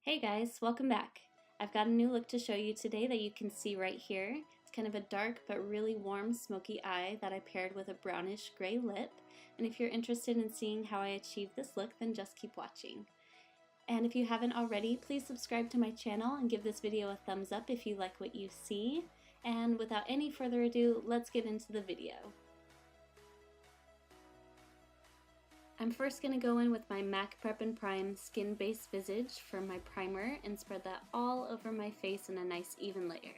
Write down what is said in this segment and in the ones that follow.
Hey guys, welcome back. I've got a new look to show you today that you can see right here. It's kind of a dark but really warm smoky eye that I paired with a brownish gray lip. And if you're interested in seeing how I achieved this look, then just keep watching. And if you haven't already, please subscribe to my channel and give this video a thumbs up if you like what you see. And without any further ado, let's get into the video. I'm first going to go in with my MAC Prep and Prime Skin Base Visage for my primer and spread that all over my face in a nice even layer.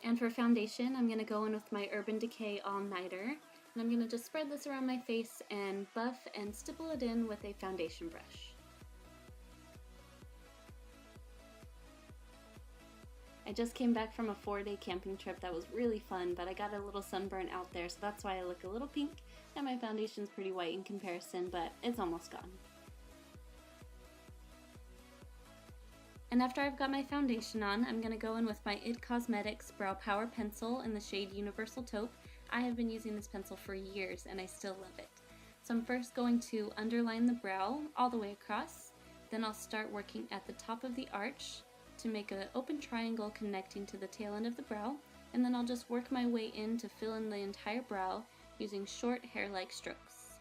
And for foundation, I'm going to go in with my Urban Decay All Nighter, and I'm going to just spread this around my face and buff and stipple it in with a foundation brush. I just came back from a 4-day camping trip that was really fun, but I got a little sunburn out there, so that's why I look a little pink, and my foundation's pretty white in comparison, but it's almost gone. And after I've got my foundation on, I'm going to go in with my IT Cosmetics Brow Power Pencil in the shade Universal Taupe. I have been using this pencil for years, and I still love it. So I'm first going to underline the brow all the way across, then I'll start working at the top of the arch to make an open triangle connecting to the tail end of the brow, and then I'll just work my way in to fill in the entire brow using short hair-like strokes.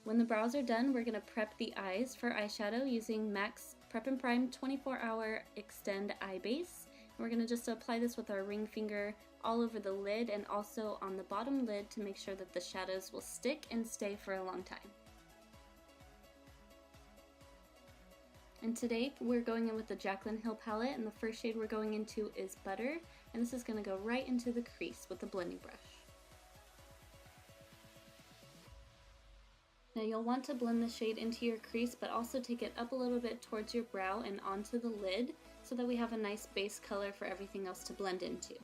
When the brows are done, we're going to prep the eyes for eyeshadow using MAC's Prep and Prime 24-Hour Extend Eye Base. And we're going to just apply this with our ring finger all over the lid and also on the bottom lid to make sure that the shadows will stick and stay for a long time. And today we're going in with the Jaclyn Hill palette, and the first shade we're going into is Butter, and this is going to go right into the crease with the blending brush. Now you'll want to blend the shade into your crease, but also take it up a little bit towards your brow and onto the lid so that we have a nice base color for everything else to blend into.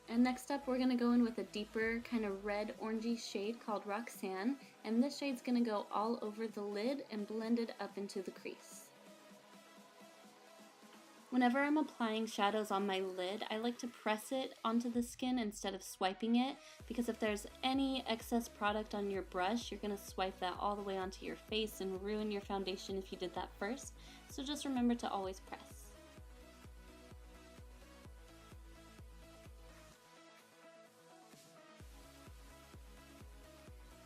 And next up we're going to go in with a deeper kind of red orangey shade called Roxanne, and this shade's going to go all over the lid and blend it up into the crease. Whenever I'm applying shadows on my lid, I like to press it onto the skin instead of swiping it, because if there's any excess product on your brush, you're going to swipe that all the way onto your face and ruin your foundation if you did that first. So just remember to always press.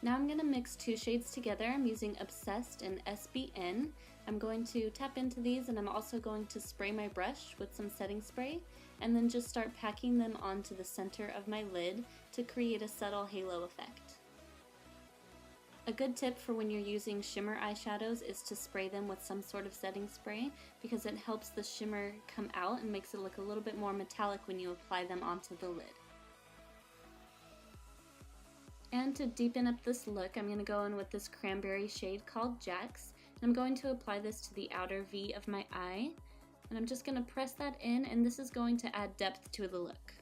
Now I'm going to mix two shades together. I'm using Obsessed and SBN. I'm going to tap into these, and I'm also going to spray my brush with some setting spray and then just start packing them onto the center of my lid to create a subtle halo effect. A good tip for when you're using shimmer eyeshadows is to spray them with some sort of setting spray, because it helps the shimmer come out and makes it look a little bit more metallic when you apply them onto the lid. And to deepen up this look, I'm going to go in with this cranberry shade called Jax, and I'm going to apply this to the outer V of my eye, and I'm just going to press that in, and this is going to add depth to the look.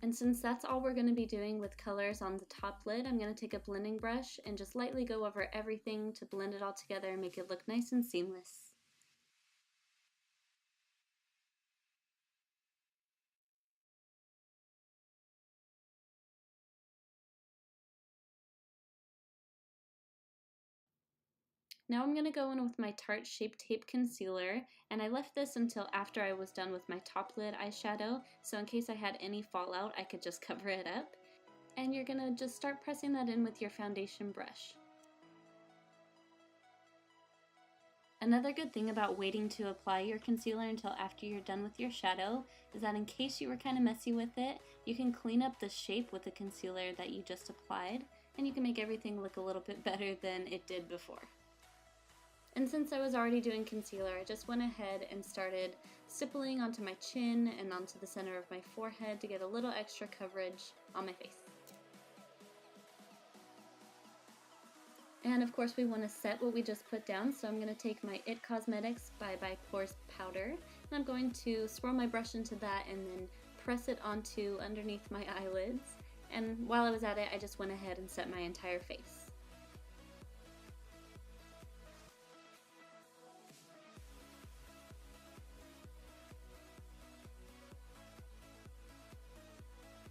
And since that's all we're going to be doing with colors on the top lid, I'm going to take a blending brush and just lightly go over everything to blend it all together and make it look nice and seamless. Now I'm going to go in with my Tarte Shape Tape Concealer, and I left this until after I was done with my top lid eyeshadow, so in case I had any fallout I could just cover it up. And you're going to just start pressing that in with your foundation brush. Another good thing about waiting to apply your concealer until after you're done with your shadow is that in case you were kind of messy with it, you can clean up the shape with the concealer that you just applied, and you can make everything look a little bit better than it did before. And since I was already doing concealer, I just went ahead and started stippling onto my chin and onto the center of my forehead to get a little extra coverage on my face. And of course we want to set what we just put down, so I'm going to take my It Cosmetics by Pores powder, and I'm going to swirl my brush into that and then press it onto underneath my eyelids. And while I was at it, I just went ahead and set my entire face.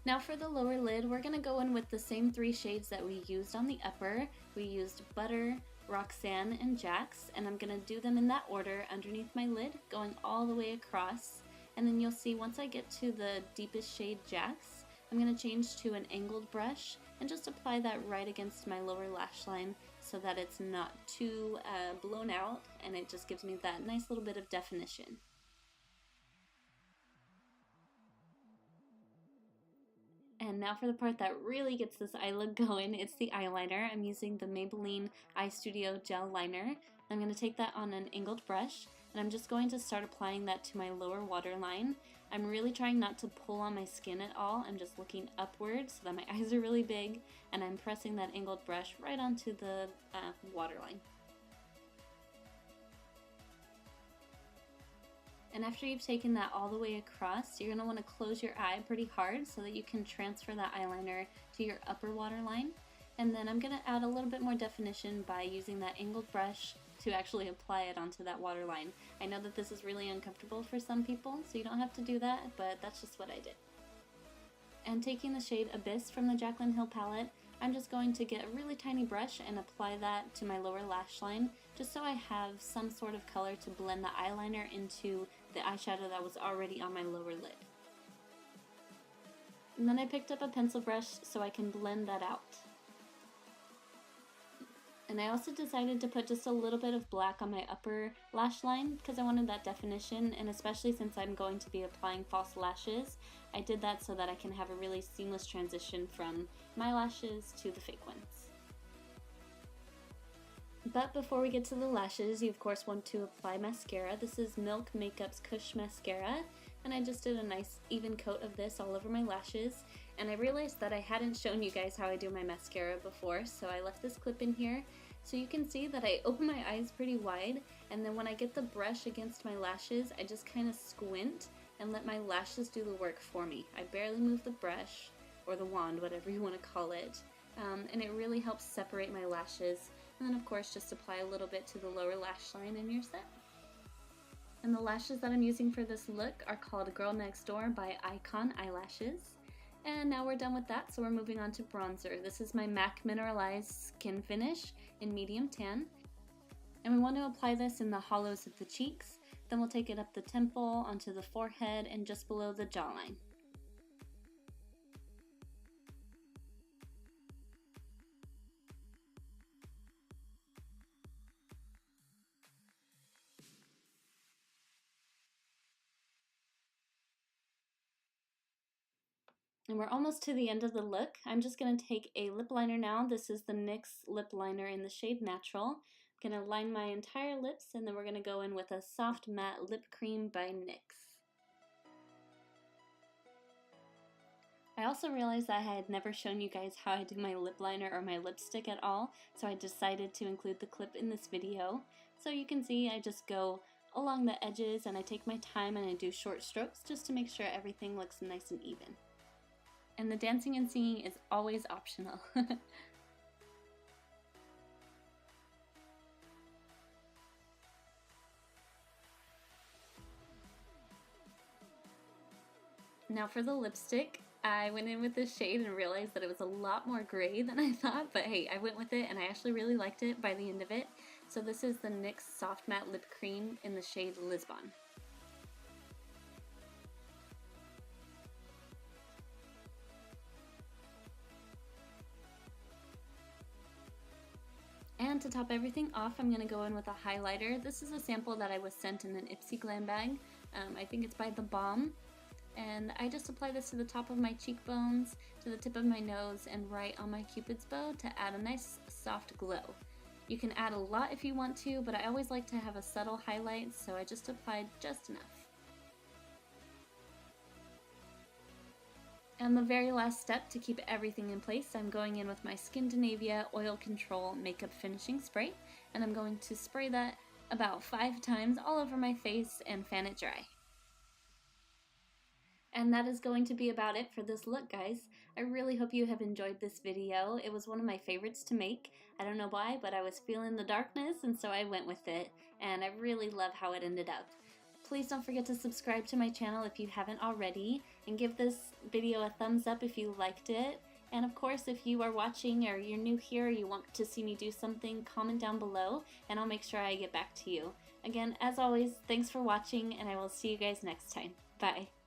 Now for the lower lid, we're going to go in with the same 3 shades that we used on the upper. We used Butter, Roxanne, and Jax, and I'm going to do them in that order underneath my lid, going all the way across. And then you'll see once I get to the deepest shade Jax, I'm going to change to an angled brush and just apply that right against my lower lash line so that it's not too blown out, and it just gives me that nice little bit of definition. And now for the part that really gets this eye look going, it's the eyeliner. I'm using the Maybelline Eye Studio Gel Liner. I'm going to take that on an angled brush, and I'm just going to start applying that to my lower waterline. I'm really trying not to pull on my skin at all. I'm just looking upwards so that my eyes are really big, and I'm pressing that angled brush right onto the waterline. And after you've taken that all the way across, you're going to want to close your eye pretty hard so that you can transfer that eyeliner to your upper waterline. And then I'm going to add a little bit more definition by using that angled brush to actually apply it onto that waterline. I know that this is really uncomfortable for some people, so you don't have to do that, but that's just what I did. And taking the shade Abyss from the Jaclyn Hill palette, I'm just going to get a really tiny brush and apply that to my lower lash line, just so I have some sort of color to blend the eyeliner into the eyeshadow that was already on my lower lid. And then I picked up a pencil brush so I can blend that out. And I also decided to put just a little bit of black on my upper lash line because I wanted that definition, and especially since I'm going to be applying false lashes, I did that so that I can have a really seamless transition from my lashes to the fake ones. But before we get to the lashes, you of course want to apply mascara. This is Milk Makeup's Kush mascara, and I just did a nice even coat of this all over my lashes. And I realized that I hadn't shown you guys how I do my mascara before, so I left this clip in here. So you can see that I open my eyes pretty wide, and then when I get the brush against my lashes, I just kind of squint and let my lashes do the work for me. I barely move the brush, or the wand, whatever you want to call it, and it really helps separate my lashes. And then of course just apply a little bit to the lower lash line and you're set. And the lashes that I'm using for this look are called Girl Next Door by iikonn Eyelashes. And now we're done with that, so we're moving on to bronzer. This is my MAC Mineralize Skin Finish in medium tan. And we want to apply this in the hollows of the cheeks. Then we'll take it up the temple, onto the forehead, and just below the jawline. And we're almost to the end of the look. I'm just going to take a lip liner now. This is the NYX lip liner in the shade Natural. I'm going to line my entire lips, and then we're going to go in with a soft matte lip cream by NYX. I also realized that I had never shown you guys how I do my lip liner or my lipstick at all, so I decided to include the clip in this video. So you can see I just go along the edges and I take my time and I do short strokes just to make sure everything looks nice and even. And the dancing and singing is always optional. Now for the lipstick, I went in with this shade and realized that it was a lot more gray than I thought, but hey, I went with it and I actually really liked it by the end of it. So this is the NYX Soft Matte Lip Cream in the shade Lisbon. And to top everything off, I'm going to go in with a highlighter. This is a sample that I was sent in an Ipsy Glam bag. I think it's by the Balm. And I just apply this to the top of my cheekbones, to the tip of my nose, and right on my cupid's bow to add a nice soft glow. You can add a lot if you want to, but I always like to have a subtle highlight, so I just applied just enough. And the very last step to keep everything in place, I'm going in with my Skindinavia Oil Control Makeup Finishing Spray, and I'm going to spray that about 5 times all over my face and fan it dry. And that is going to be about it for this look, guys. I really hope you have enjoyed this video. It was one of my favorites to make. I don't know why, but I was feeling the darkness, and so I went with it, and I really love how it ended up. Please don't forget to subscribe to my channel if you haven't already, and give this video a thumbs up if you liked it. And of course, if you are watching or you're new here or you want to see me do something, comment down below and I'll make sure I get back to you. Again, as always, thanks for watching, and I will see you guys next time. Bye.